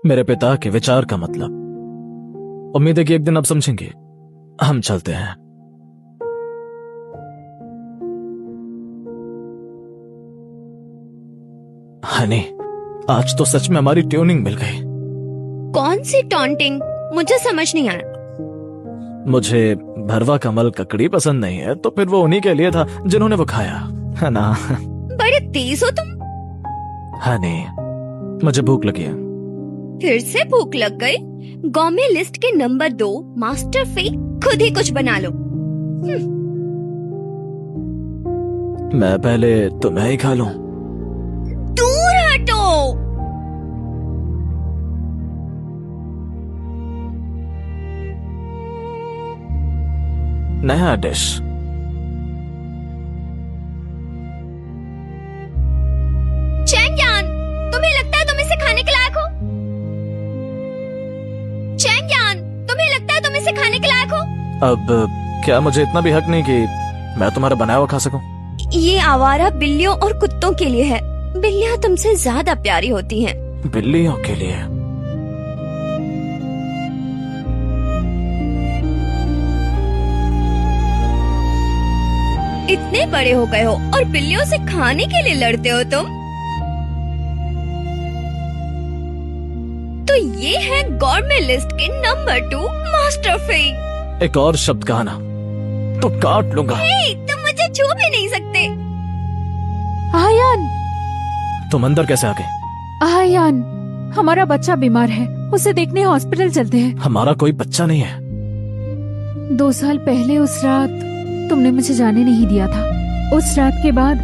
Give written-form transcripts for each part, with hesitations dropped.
मेरे पिता के विचार का मतलब। उम्मीद है कि एक दिन आप समझेंगे। हम चलते हैं। हनी, आज तो सच में हमारी ट्यूनिंग मिल गई। कौन सी टॉन्टिंग? मुझे समझ नहीं आया। मुझे भरवा कमल ककड़ी पसंद नहीं है, तो फिर वो उन्हीं के लिए था जिन्होंने वो खाया, है ना? बड़े तेज हो तुम। हनी, मुझे भूख लगी है। फिर से भूख लग गई? गॉर्मे लिस्ट के नंबर 2 मास्टर फे खुद ही कुछ बना लो। मैं पहले तुम्हें ही खा लूं। दूर हटो। नया डिश। चैंगयान, तुम्हें लगता है तुम इसे खाने के लायक हो? चैंगयान, तुम्हें लगता है तुम इसे खाने के लायक हो? अब क्या मुझे इतना भी हक नहीं कि मैं तुम्हारा बनाया हुआ खा सकूं? ये आवारा बिल्लियों और कुत्तों के लिए है। बिल्लियां तुमसे ज्यादा प्यारी होती हैं। बिल्लियों के लिए? इतने बड़े हो गए हो और बिल्लियों से खाने के लिए लड़ते हो तुम? तो ये है गॉर्मे लिस्ट के नंबर 2 मास्टर फे। एक और शब्द कहा ना तो काट लूंगा। हे, तुम मुझे छू भी नहीं सकते। आयान, तुम अंदर कैसे आ गए? आयान, हमारा बच्चा बीमार है, उसे देखने हॉस्पिटल चलते हैं। हमारा कोई बच्चा नहीं है। 2 साल पहले उस रात तुमने मुझे जाने नहीं दिया था। उस रात के बाद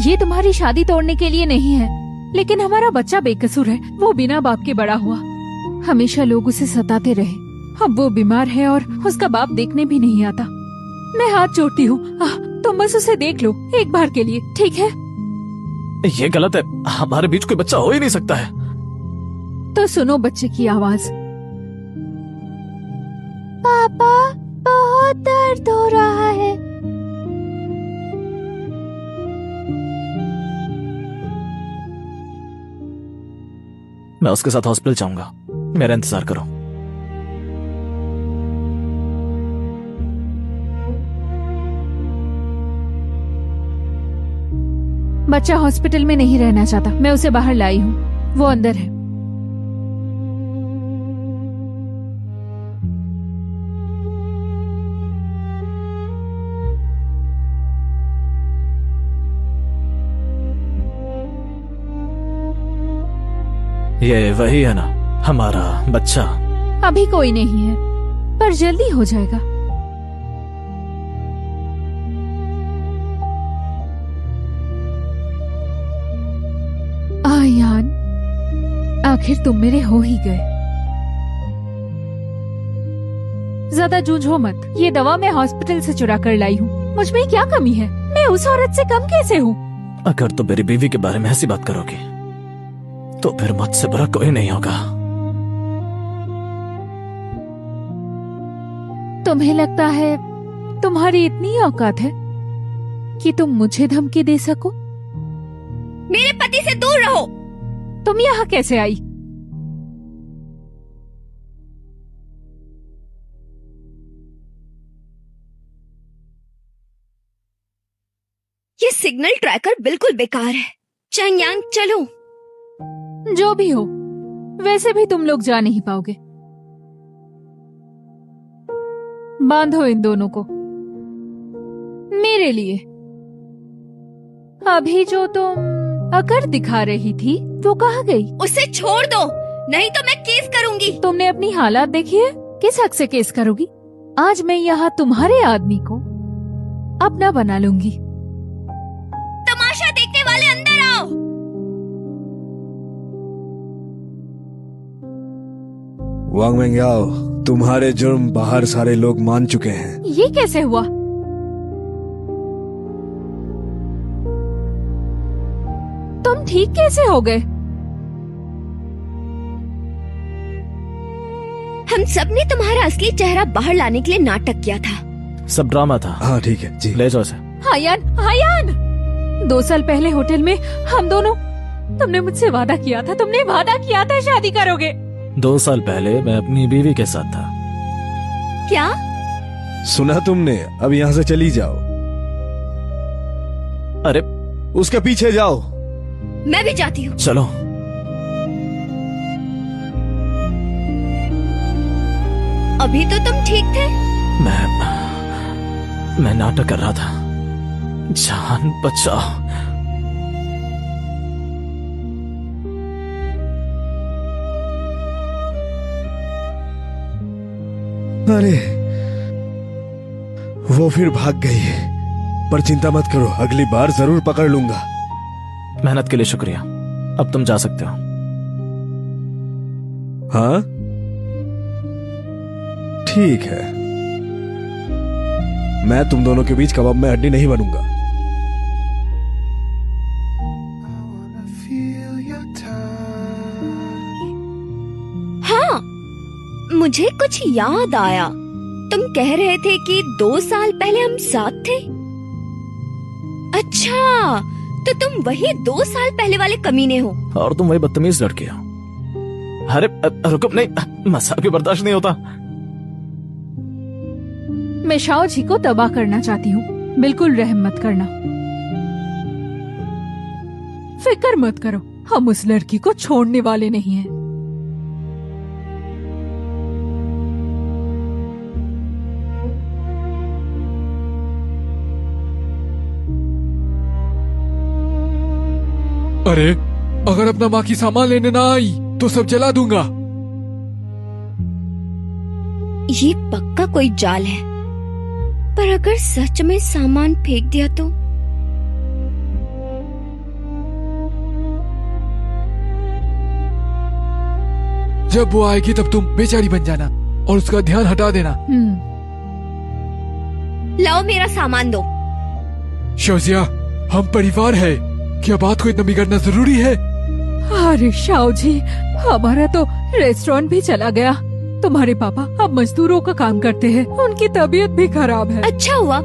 ये तुम्हारी शादी तोड़ने के लिए नहीं है, लेकिन हमारा बच्चा बेकसूर है। वो बिना बाप के बड़ा हुआ। हमेशा लोग उसे सताते रहे। अब वो बीमार है और उसका बाप देखने भी नहीं आता। मैं हाथ जोड़ती हूँ, तुम बस उसे देख लो एक बार के लिए, ठीक है? ये गलत है। हमारे बीच कोई बच्चा हो ही नहीं सकता है। तो सुनो बच्चे की आवाज। पापा, बहुत दर्द हो रहा है। मैं उसके साथ हॉस्पिटल जाऊंगा। मेरा इंतजार करो। बच्चा हॉस्पिटल में नहीं रहना चाहता। मैं उसे बाहर लाई हूँ, वो अंदर है। ये वही है ना, हमारा बच्चा? अभी कोई नहीं है, पर जल्दी हो जाएगा। आयान, आखिर तुम मेरे हो ही गए। ज्यादा जूझो मत। ये दवा मैं हॉस्पिटल से चुरा कर लाई हूँ। मुझ में क्या कमी है? मैं उस औरत से कम कैसे हूँ? अगर तुम मेरी बीवी के बारे में ऐसी बात करोगी तो फिर मुझसे बुरा कोई नहीं होगा। तुम्हें लगता है तुम्हारी इतनी औकात है कि तुम मुझे धमकी दे सको? मेरे पति से दूर रहो। तुम यहाँ कैसे आई? ये सिग्नल ट्रैकर बिल्कुल बेकार है। चैंगयान, चलो। जो भी हो, वैसे भी तुम लोग जा नहीं पाओगे। बांधो इन दोनों को मेरे लिए। अभी जो तुम अकड़ दिखा रही थी वो कहाँ गई? उसे छोड़ दो, नहीं तो मैं केस करूंगी। तुमने अपनी हालात देखी है? किस हक से केस करोगी? आज मैं यहाँ तुम्हारे आदमी को अपना बना लूंगी। तमाशा देखने वाले अंदर आओ। वांग मेंग्याओ, तुम्हारे जुर्म बाहर सारे लोग मान चुके हैं। ये कैसे हुआ? तुम ठीक कैसे हो गए? हम सब ने तुम्हारा असली चेहरा बाहर लाने के लिए नाटक किया था। सब ड्रामा था। हाँ ठीक है जी। ले जाओ इसे। आयान, आयान! 2 साल पहले होटल में हम दोनों तुमने मुझसे वादा किया था, तुमने वादा किया था शादी करोगे। 2 साल पहले मैं अपनी बीवी के साथ था। क्या? सुना तुमने? अब यहाँ से चली जाओ। अरे उसके पीछे जाओ। मैं भी जाती हूँ। चलो। अभी तो तुम ठीक थे। मैं नाटक कर रहा था। जान बचाओ। अरे वो फिर भाग गई है, पर चिंता मत करो, अगली बार जरूर पकड़ लूंगा। मेहनत के लिए शुक्रिया। अब तुम जा सकते हो। हाँ ठीक है, मैं तुम दोनों के बीच कबाब में हड्डी नहीं बनूंगा। हाँ, मुझे कुछ याद आया। तुम कह रहे थे कि 2 साल पहले हम साथ थे। अच्छा, तो तुम वही 2 साल पहले वाले कमीने हो। और तुम वही बदतमीज लड़के हो। अरे रुको, नहीं, मजाक भी बर्दाश्त नहीं होता। मैं शाओ जी को तबाह करना चाहती हूँ, बिल्कुल रहम मत करना। फिक्र मत करो, हम उस लड़की को छोड़ने वाले नहीं हैं। अरे अगर अपना माँ की सामान लेने ना आई तो सब जला दूंगा। ये पक्का कोई जाल है, पर अगर सच में सामान फेंक दिया तो? जब वो आएगी तब तुम बेचारी बन जाना और उसका ध्यान हटा देना। लाओ मेरा सामान दो। शौजिया, हम परिवार है, क्या बात को इतना बिगड़ना जरूरी है? अरे शाओ जी, हमारा तो रेस्टोरेंट भी चला गया। तुम्हारे पापा अब मजदूरों का काम करते हैं, उनकी तबीयत भी खराब है। अच्छा हुआ,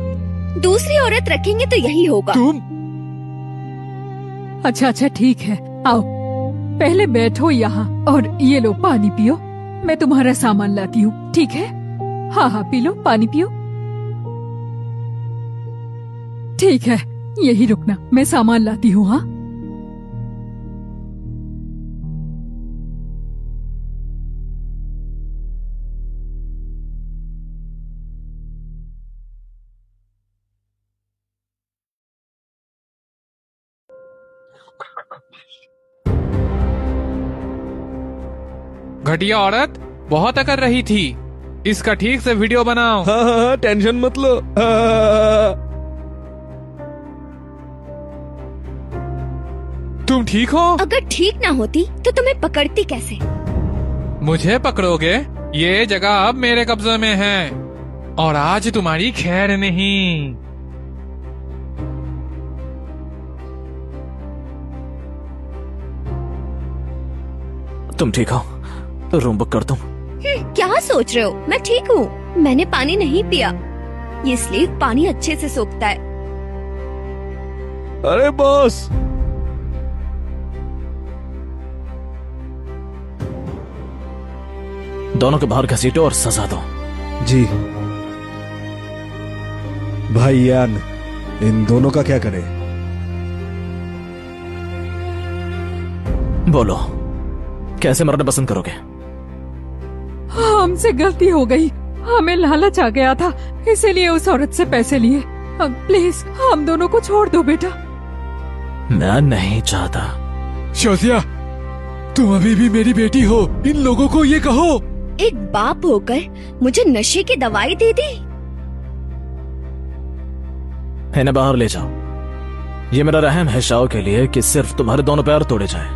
दूसरी औरत रखेंगे तो यही होगा। तुम अच्छा ठीक है, आओ पहले बैठो यहाँ और ये लो पानी पियो। मैं तुम्हारा सामान लाती हूँ, ठीक है? हाँ पी लो, पानी पियो। ठीक है, यही रुकना, मैं सामान लाती हूँ। हाँ घटिया औरत बहुत अकर रही थी, इसका ठीक से वीडियो बनाओ। हाँ हाँ हाँ, टेंशन मत लो। तुम ठीक हो? अगर ठीक ना होती तो तुम्हें पकड़ती कैसे? मुझे पकड़ोगे? ये जगह अब मेरे कब्जे में है और आज तुम्हारी खैर नहीं। तुम ठीक हो? रूम बुक कर दूं? क्या सोच रहे हो? मैं ठीक हूँ। मैंने पानी नहीं पिया, ये स्लीव पानी अच्छे से सोखता है। अरे बॉस, दोनों के बाहर घसीटो और सजा दो। जी भाई यान, इन दोनों का क्या करें? बोलो, कैसे मरना पसंद करोगे? हमसे गलती हो गई, हमें लालच आ गया था, इसीलिए उस औरत से पैसे लिए। प्लीज हम दोनों को छोड़ दो बेटा। मैं नहीं चाहता। शौजिया, तुम अभी भी मेरी बेटी हो, इन लोगों को ये कहो। एक बाप होकर मुझे नशे की दवाई दे दी। इन्हें बाहर ले जाओ। ये मेरा रहम है शाओ के लिए कि सिर्फ तुम्हारे दोनों पैर तोड़े जाए।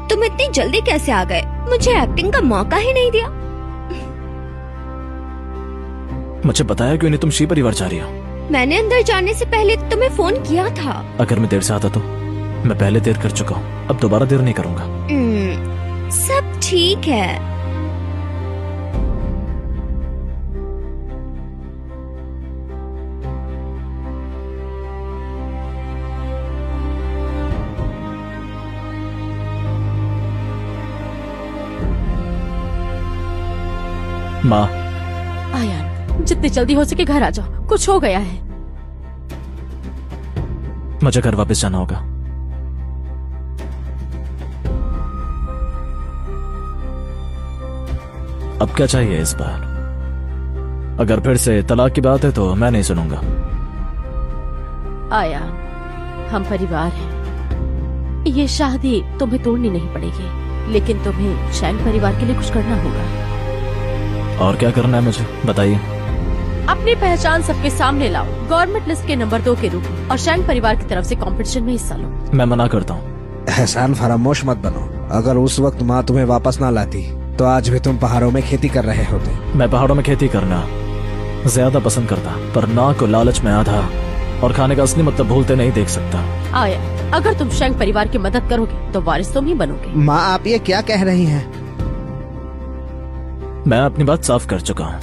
तुम इतनी जल्दी कैसे आ गए? मुझे एक्टिंग का मौका ही नहीं दिया। मुझे बताया क्यों नहीं तुम शी परिवार जा रही हो? मैंने अंदर जाने से पहले तुम्हें फोन किया था। अगर मैं देर से आता तो? मैं पहले देर कर चुका हूँ, अब दोबारा देर नहीं करूंगा। सब ठीक है। माँ, आयान, जितनी जल्दी हो सके घर आ जाओ, कुछ हो गया है। मुझे घर वापस जाना होगा। अब क्या चाहिए इस बार? अगर फिर से तलाक की बात है तो मैं नहीं सुनूंगा। आयान, हम परिवार हैं। ये शादी तुम्हें तोड़नी नहीं पड़ेगी, लेकिन तुम्हें शैंग परिवार के लिए कुछ करना होगा। और क्या करना है मुझे, बताइए। अपनी पहचान सबके सामने लाओ, गवर्नमेंट लिस्ट के नंबर 2 के रूप में, और शैंग परिवार की तरफ से कंपटीशन में हिस्सा लो। मैं मना करता हूँ। एहसान फरामोश मत बनो। अगर उस वक्त माँ तुम्हें वापस ना लाती तो आज भी तुम पहाड़ों में खेती कर रहे होते। मैं पहाड़ों में खेती करना ज्यादा पसंद करता, पर ना को लालच में आधा और खाने का असली मतलब भूलते नहीं देख सकता। आया, अगर तुम शैंग परिवार की मदद करोगे तो वारिस तुम ही बनोगे। माँ, आप ये क्या कह रही हैं? मैं अपनी बात साफ कर चुका हूँ।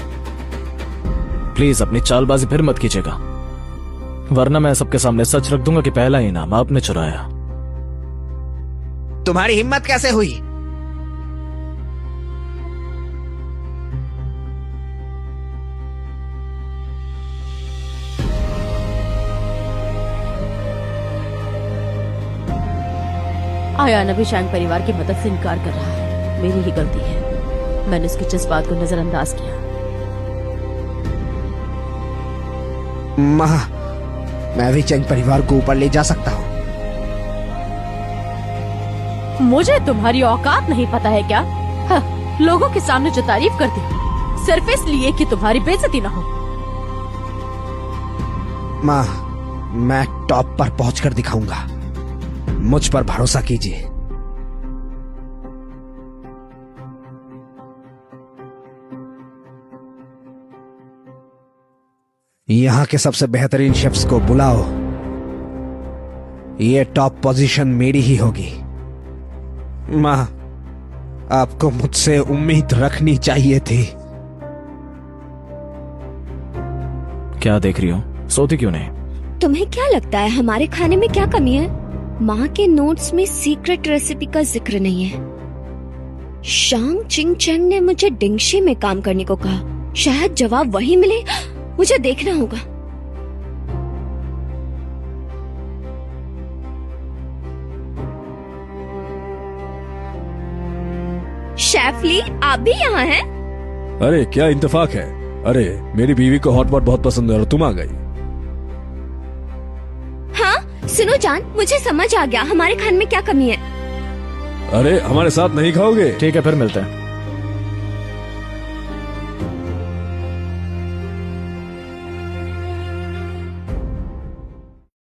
प्लीज अपनी चालबाजी फिर मत कीजिएगा, वरना मैं सबके सामने सच रख दूंगा कि पहला इनाम आपने चुराया। तुम्हारी हिम्मत कैसे हुई? आयान अभी शैंग परिवार की मदद से इनकार कर रहा है। मेरी ही गलती है, मैंने उसकी जज्बात को नजरअंदाज किया। माँ, मैं भी चैंग परिवार को ऊपर ले जा सकता हूँ। मुझे तुम्हारी औकात नहीं पता है क्या? लोगों के सामने जो तारीफ करती हो सिर्फ इसलिए कि तुम्हारी बेइज्जती ना हो। माँ, मैं टॉप पर पहुंचकर दिखाऊंगा। मुझ पर भरोसा कीजिए। यहाँ के सबसे बेहतरीन शेफ्स को बुलाओ। ये टॉप पोजीशन मेरी ही होगी। माँ, आपको मुझसे उम्मीद रखनी चाहिए थी। क्या देख रही हो? सोती क्यों नहीं? तुम्हें क्या लगता है हमारे खाने में क्या कमी है? माँ के नोट्स में सीक्रेट रेसिपी का जिक्र नहीं है। शांग चिंग चैंग ने मुझे डिंगशी में काम करने को कहा। शायद जवाब वही मिले। मुझे देखना होगा। शेफ ली, आप भी यहाँ हैं? अरे क्या इत्तेफाक है। अरे मेरी बीवी को हॉट पॉट बहुत पसंद है और तुम आ गई। हाँ सुनो जान, मुझे समझ आ गया हमारे खाने में क्या कमी है। अरे हमारे साथ नहीं खाओगे? ठीक है, फिर मिलते हैं।